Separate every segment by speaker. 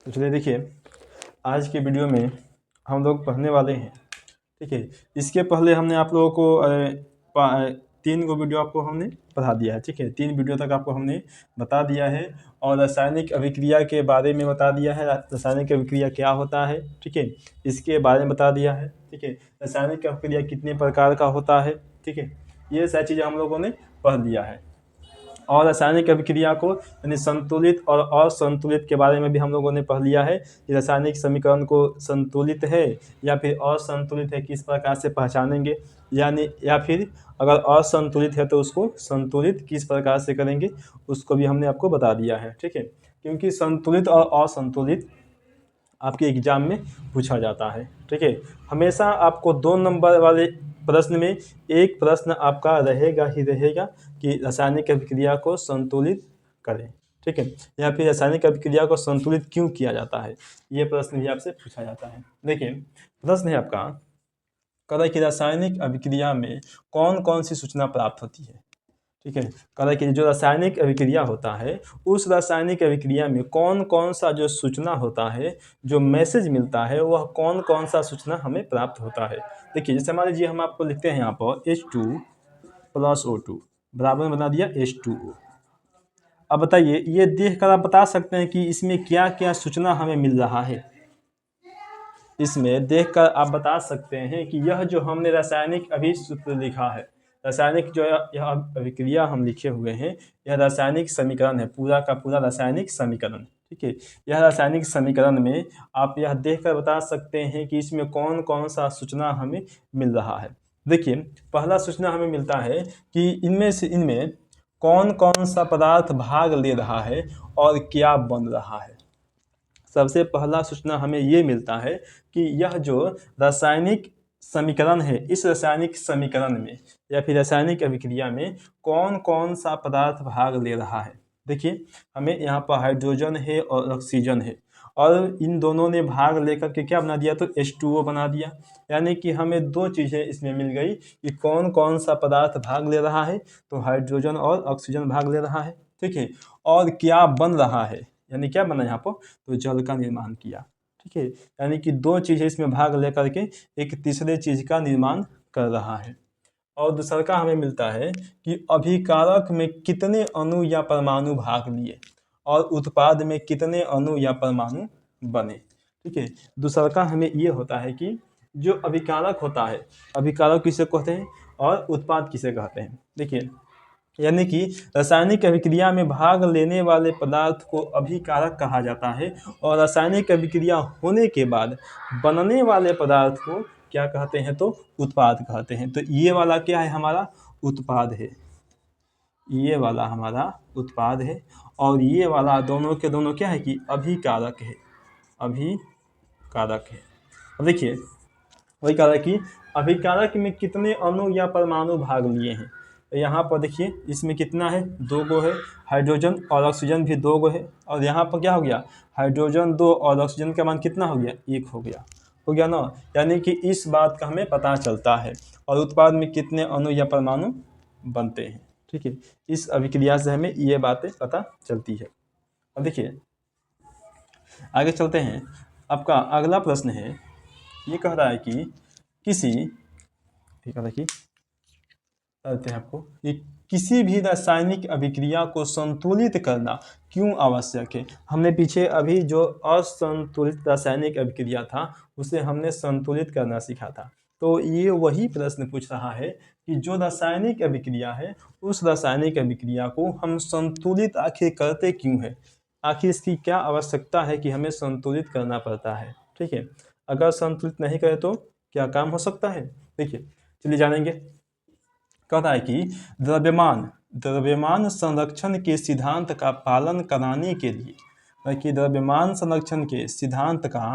Speaker 1: तो चलिए देखिए, आज के वीडियो में हम लोग पढ़ने वाले हैं। ठीक है, इसके पहले हमने आप लोगों को 3 गो वीडियो आपको हमने पढ़ा दिया है। ठीक है, 3 वीडियो तक आपको हमने बता दिया है और रासायनिक अभिक्रिया के बारे में बता दिया है। रासायनिक अभिक्रिया क्या होता है, ठीक है, इसके बारे में बता दिया है। ठीक है, रासायनिक अभिक्रिया कितने प्रकार का होता है, ठीक है, ये सारी चीज़ें हम लोगों ने पढ़ लिया है। और रासायनिक अभिक्रिया को यानी संतुलित और असंतुलित के बारे में भी हम लोगों ने पढ़ लिया है कि रासायनिक समीकरण को संतुलित है या फिर असंतुलित है, किस प्रकार से पहचानेंगे, यानी या फिर अगर असंतुलित है तो उसको संतुलित किस प्रकार से करेंगे, उसको भी हमने आपको बता दिया है। ठीक है, क्योंकि संतुलित और असंतुलित आपके एग्जाम में पूछा जाता है। ठीक है, हमेशा आपको 2 नंबर वाले प्रश्न में एक प्रश्न आपका रहेगा ही रहेगा कि रासायनिक अभिक्रिया को संतुलित करें। ठीक है, या फिर रासायनिक अभिक्रिया को संतुलित क्यों किया जाता है, ये प्रश्न भी आपसे पूछा जाता है। देखिए, प्रश्न है आपका, कह कि रासायनिक अभिक्रिया में कौन कौन सी सूचना प्राप्त होती है। ठीक है, कह रहा है कि जो रासायनिक अभिक्रिया होता है, उस रासायनिक अभिक्रिया में कौन कौन सा जो सूचना होता है, जो मैसेज मिलता है, वह कौन कौन सा सूचना हमें प्राप्त होता है। देखिए, जैसे मान लीजिए हम आपको लिखते हैं यहाँ पर H2 + O2 बराबर में बना दिया H2O। अब बताइए, ये देख कर आप बता सकते हैं कि इसमें क्या क्या सूचना हमें मिल रहा है। इसमें देखकर आप बता सकते हैं कि यह जो हमने रासायनिक अभिसूत्र लिखा है, रासायनिक जो यह अभिक्रिया हम लिखे हुए हैं, यह रासायनिक समीकरण है, पूरा का पूरा रासायनिक समीकरण। ठीक है, यह रासायनिक समीकरण में आप यह देखकर बता सकते हैं कि इसमें कौन कौन सा सूचना हमें मिल रहा है। देखिए, पहला सूचना हमें मिलता है कि इनमें कौन कौन सा पदार्थ भाग ले रहा है और क्या बन रहा है। सबसे पहला सूचना हमें ये मिलता है कि यह जो रासायनिक समीकरण है, इस रासायनिक समीकरण में या फिर रासायनिक अभिक्रिया में कौन कौन सा पदार्थ भाग ले रहा है। देखिए, हमें यहाँ पर हाइड्रोजन है और ऑक्सीजन है, और इन दोनों ने भाग लेकर के क्या बना दिया, तो H2O बना दिया। यानी कि हमें 2 चीज़ें इसमें मिल गई कि कौन कौन सा पदार्थ भाग ले रहा है, तो हाइड्रोजन और ऑक्सीजन भाग ले रहा है। ठीक है, और क्या बन रहा है, यानी क्या बना यहाँ पर, तो जल का निर्माण किया। ठीक है, यानी कि 2 चीज़ें इसमें भाग लेकर के एक तीसरे चीज़ का निर्माण कर रहा है। और दूसरा का हमें मिलता है कि अभिकारक में कितने अणु या परमाणु भाग लिए और उत्पाद में कितने अणु या परमाणु बने। ठीक है, दूसरा का हमें ये होता है कि जो अभिकारक होता है, अभिकारक किसे कहते हैं और उत्पाद किसे कहते हैं। देखिए, यानी कि रासायनिक अभिक्रिया में भाग लेने वाले पदार्थ को अभिकारक कहा जाता है, और रासायनिक अभिक्रिया होने के बाद बनने वाले पदार्थ को क्या कहते हैं, तो उत्पाद कहते हैं। तो ये वाला क्या है, हमारा उत्पाद है, ये वाला हमारा उत्पाद है, और ये वाला दोनों के दोनों क्या है कि अभिकारक है, अभिकारक है। अब देखिए, वही कह रहा है कि अभिकारक में कितने अणु या परमाणु भाग लिए हैं। तो यहाँ पर देखिए, इसमें कितना है, 2 गो है, हाइड्रोजन और ऑक्सीजन भी 2 गो है, और यहाँ पर क्या हो गया, हाइड्रोजन 2 और ऑक्सीजन का मान कितना हो गया, 1 हो गया ना। यानी कि इस बात का हमें पता चलता है, और उत्पाद में कितने अणु या परमाणु बनते हैं। ठीक है, इस अभिक्रिया से हमें ये बातें पता चलती है। अब देखिए, आगे चलते हैं। आपका अगला प्रश्न है, ये कह रहा है कि किसी भी रासायनिक अभिक्रिया को संतुलित करना क्यों आवश्यक है। हमने पीछे अभी जो असंतुलित रासायनिक अभिक्रिया था, उसे हमने संतुलित करना सीखा था। तो ये वही प्रश्न पूछ रहा है कि जो रासायनिक अभिक्रिया है, उस रासायनिक अभिक्रिया को हम संतुलित आखिर करते क्यों है, आखिर इसकी क्या आवश्यकता है कि हमें संतुलित करना पड़ता है। ठीक है, अगर संतुलित नहीं करें तो क्या काम हो सकता है। देखिए, चलिए जानेंगे। कहता है कि द्रव्यमान संरक्षण के सिद्धांत का पालन कराने के लिए, कि द्रव्यमान संरक्षण के सिद्धांत का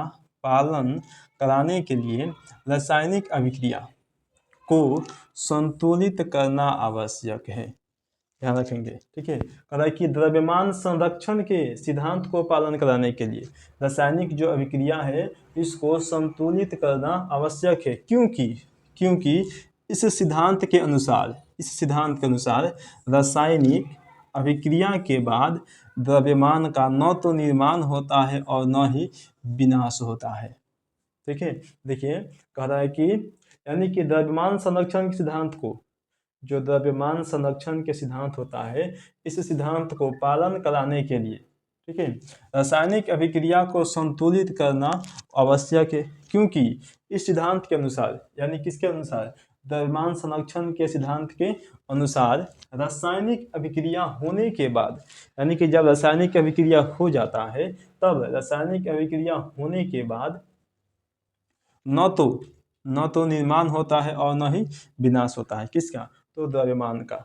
Speaker 1: पालन कराने के लिए रासायनिक अभिक्रिया को संतुलित करना आवश्यक है। ध्यान रखेंगे। ठीक है, कह रहा है कि द्रव्यमान संरक्षण के सिद्धांत को पालन कराने के लिए रासायनिक जो अभिक्रिया है, इसको संतुलित करना आवश्यक है। क्योंकि इस सिद्धांत के अनुसार रासायनिक अभिक्रिया के बाद द्रव्यमान का न तो निर्माण होता है और न ही विनाश होता है। ठीक है, देखिए कह रहा है कि यानी कि द्रव्यमान संरक्षण के सिद्धांत को, जो द्रव्यमान संरक्षण के सिद्धांत होता है, इस सिद्धांत को पालन कराने के लिए, ठीक है, रासायनिक अभिक्रिया को संतुलित करना आवश्यक है। क्योंकि इस सिद्धांत के अनुसार, यानी किसके अनुसार, द्रव्यमान संरक्षण के सिद्धांत के अनुसार रासायनिक अभिक्रिया होने के बाद, यानी कि जब रासायनिक अभिक्रिया हो जाता है, तब रासायनिक अभिक्रिया होने के बाद न तो निर्माण होता है और न ही विनाश होता है। किसका, तो द्रव्यमान का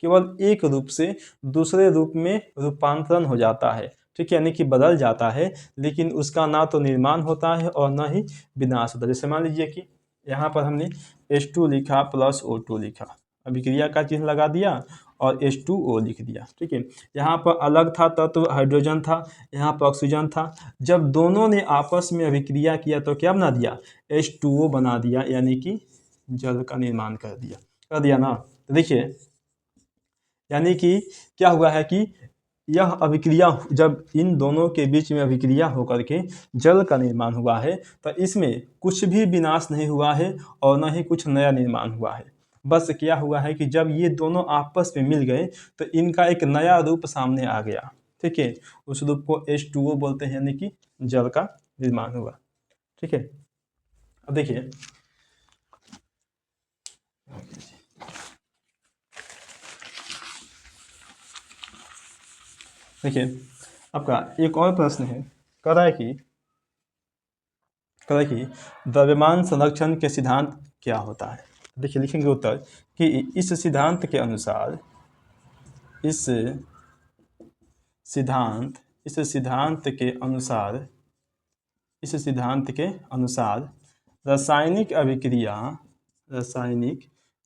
Speaker 1: केवल एक रूप से दूसरे रूप में रूपांतरण हो जाता है। ठीक है, यानी कि बदल जाता है, लेकिन उसका ना तो निर्माण होता है और न ही विनाश होता है। जैसे मान लीजिए कि यहाँ पर हमने H2 लिखा प्लस O2 लिखा, अभिक्रिया का चिन्ह लगा दिया और H2O लिख दिया। ठीक है, यहाँ पर अलग था तत्व हाइड्रोजन था, यहाँ पर ऑक्सीजन था। जब दोनों ने आपस में अभिक्रिया किया तो क्या बना दिया, H2O बना दिया, यानी कि जल का निर्माण कर दिया ना। तो देखिए यानी कि क्या हुआ है कि यह अभिक्रिया, जब इन दोनों के बीच में अभिक्रिया होकर के जल का निर्माण हुआ है, तो इसमें कुछ भी विनाश नहीं हुआ है और न ही कुछ नया निर्माण हुआ है। बस क्या हुआ है कि जब ये दोनों आपस में मिल गए तो इनका एक नया रूप सामने आ गया। ठीक है, उस रूप को H2O बोलते हैं, यानी कि जल का निर्माण हुआ। ठीक है, अब देखिए आपका एक और प्रश्न है, कह रहा है कि द्रव्यमान संरक्षण के सिद्धांत क्या होता है। देखिए लिखेंगे उत्तर कि इस सिद्धांत के अनुसार, इस सिद्धांत के अनुसार रासायनिक अभिक्रिया,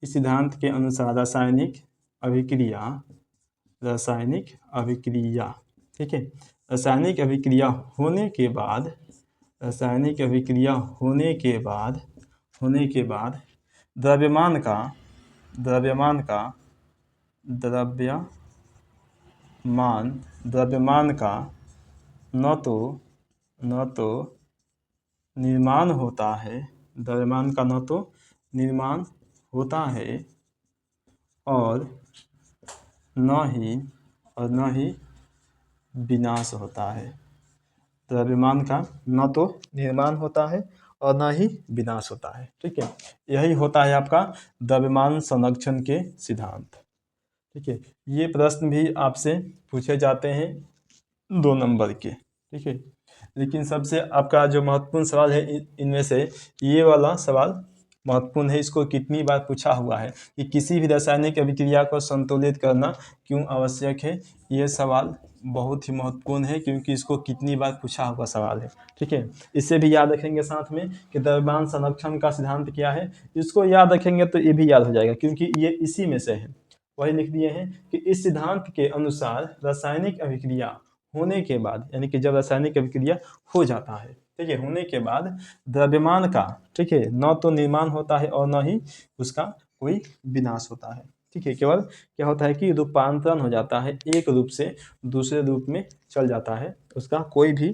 Speaker 1: इस सिद्धांत के अनुसार रासायनिक अभिक्रिया, ठीक है, रासायनिक अभिक्रिया होने के बाद द्रव्यमान का न तो निर्माण होता है, और न ही विनाश होता है। द्रव्यमान का न तो निर्माण होता है और न ही विनाश होता है। ठीक है, यही होता है आपका द्रव्यमान संरक्षण के सिद्धांत। ठीक है, ये प्रश्न भी आपसे पूछे जाते हैं 2 नंबर के। ठीक है, लेकिन सबसे आपका जो महत्वपूर्ण सवाल है इनमें से ये वाला सवाल महत्वपूर्ण है। इसको कितनी बार पूछा हुआ है कि किसी भी रासायनिक अभिक्रिया को संतुलित करना क्यों आवश्यक है। ये सवाल बहुत ही महत्वपूर्ण है, क्योंकि इसको कितनी बार पूछा हुआ सवाल है। ठीक है, इसे भी याद रखेंगे साथ में कि द्रव्यमान संरक्षण का सिद्धांत क्या है। इसको याद रखेंगे तो ये भी याद हो जाएगा, क्योंकि ये इसी में से है। वही लिख दिए हैं कि इस सिद्धांत के अनुसार रासायनिक अभिक्रिया होने के बाद, यानी कि जब रासायनिक अभिक्रिया हो जाता है, ठीक है, होने के बाद द्रव्यमान का, ठीक है, न तो निर्माण होता है और न ही उसका कोई विनाश होता है। ठीक है, केवल क्या होता है कि रूपांतरण हो जाता है, एक रूप से दूसरे रूप में चल जाता है, उसका कोई भी